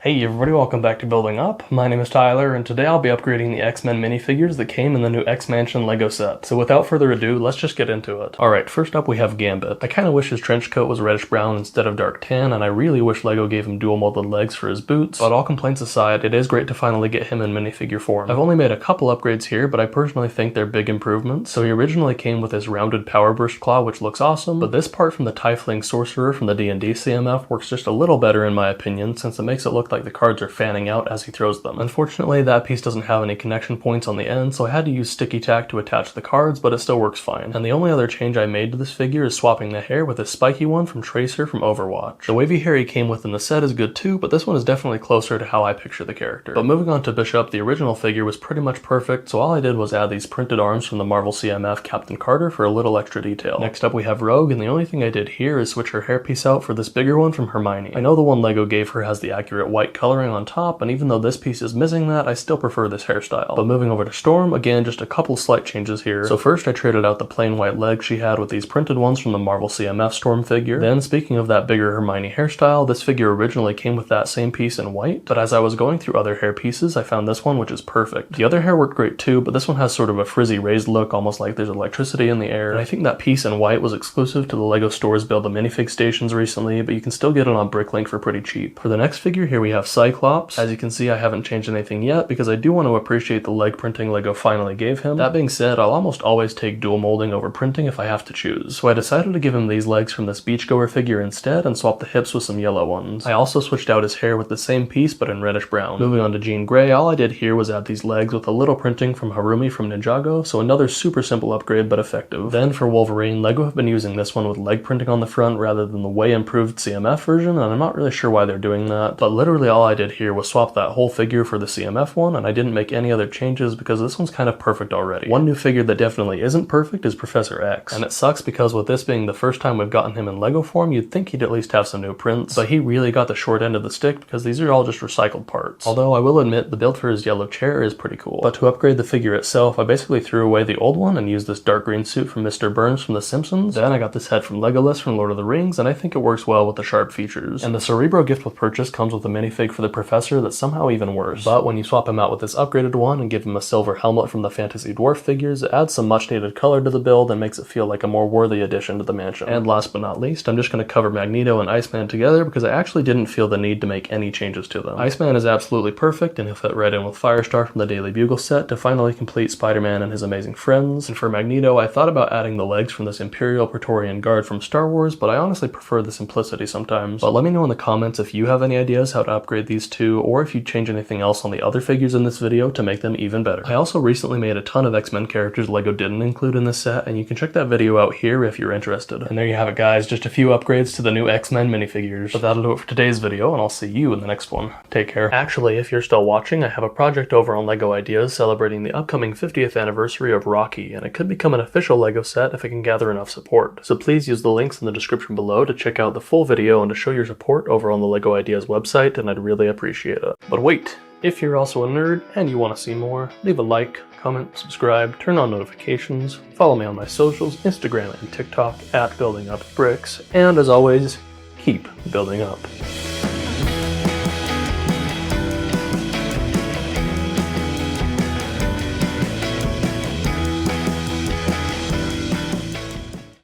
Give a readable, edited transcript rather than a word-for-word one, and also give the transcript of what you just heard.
Hey everybody, welcome back to Building Up. My name is Tyler, and today I'll be upgrading the X-Men minifigures that came in the new X-Mansion LEGO set. So without further ado, let's just get into it. Alright, first up we have Gambit. I kinda wish his trench coat was reddish brown instead of dark tan, and I really wish LEGO gave him dual molded legs for his boots, but all complaints aside, it is great to finally get him in minifigure form. I've only made a couple upgrades here, but I personally think they're big improvements. So he originally came with his rounded power burst claw, which looks awesome, but this part from the Tiefling Sorcerer from the D&D CMF works just a little better in my opinion, since it makes it look like the cards are fanning out as he throws them. Unfortunately, that piece doesn't have any connection points on the end, so I had to use sticky tack to attach the cards, but it still works fine. And the only other change I made to this figure is swapping the hair with a spiky one from Tracer from Overwatch. The wavy hair he came with in the set is good too, but this one is definitely closer to how I picture the character. But moving on to Bishop, the original figure was pretty much perfect, so all I did was add these printed arms from the Marvel CMF Captain Carter for a little extra detail. Next up we have Rogue, and the only thing I did here is switch her hairpiece out for this bigger one from Hermione. I know the one LEGO gave her has the accurate white coloring on top, and even though this piece is missing that, I still prefer this hairstyle. But moving over to Storm, again, just a couple slight changes here. So first I traded out the plain white legs she had with these printed ones from the Marvel CMF Storm figure. Then, speaking of that bigger Hermione hairstyle, this figure originally came with that same piece in white, but as I was going through other hair pieces, I found this one, which is perfect. The other hair worked great too, but this one has sort of a frizzy raised look, almost like there's electricity in the air. And I think that piece in white was exclusive to the LEGO stores build the minifig stations recently, but you can still get it on Bricklink for pretty cheap. For the next figure here we have Cyclops. As you can see, I haven't changed anything yet because I do want to appreciate the leg printing LEGO finally gave him. That being said, I'll almost always take dual molding over printing if I have to choose. So I decided to give him these legs from this beachgoer figure instead and swap the hips with some yellow ones. I also switched out his hair with the same piece but in reddish brown. Moving on to Jean Grey, all I did here was add these legs with a little printing from Harumi from Ninjago, so another super simple upgrade but effective. Then for Wolverine, LEGO have been using this one with leg printing on the front rather than the way improved CMF version, and I'm not really sure why they're doing that, but literally all I did here was swap that whole figure for the CMF one, and I didn't make any other changes because this one's kind of perfect already. One new figure that definitely isn't perfect is Professor X, and it sucks because with this being the first time we've gotten him in LEGO form, you'd think he'd at least have some new prints, but he really got the short end of the stick because these are all just recycled parts. Although I will admit the build for his yellow chair is pretty cool. But to upgrade the figure itself, I basically threw away the old one and used this dark green suit from Mr. Burns from The Simpsons. Then I got this head from Legolas from Lord of the Rings, and I think it works well with the sharp features. And the Cerebro gift with purchase comes with a minifig for the Professor that's somehow even worse. But when you swap him out with this upgraded one and give him a silver helmet from the Fantasy Dwarf figures, it adds some much needed color to the build and makes it feel like a more worthy addition to the mansion. And last but not least, I'm just going to cover Magneto and Iceman together because I actually didn't feel the need to make any changes to them. Iceman is absolutely perfect and he'll fit right in with Firestar from the Daily Bugle set to finally complete Spider-Man and his amazing friends. And for Magneto, I thought about adding the legs from this Imperial Praetorian Guard from Star Wars, but I honestly prefer the simplicity sometimes. But let me know in the comments if you have any ideas how to upgrade these two, or if you change anything else on the other figures in this video to make them even better. I also recently made a ton of X-Men characters LEGO didn't include in this set, and you can check that video out here if you're interested. And there you have it guys, just a few upgrades to the new X-Men minifigures. But that'll do it for today's video, and I'll see you in the next one. Take care. Actually, if you're still watching, I have a project over on LEGO Ideas celebrating the upcoming 50th anniversary of Rocky, and it could become an official LEGO set if it can gather enough support. So please use the links in the description below to check out the full video and to show your support over on the LEGO Ideas website, and I'd really appreciate it. But wait! If you're also a nerd and you want to see more, leave a like, comment, subscribe, turn on notifications, follow me on my socials, Instagram and TikTok @BuildingUpBricks, and as always, keep building up.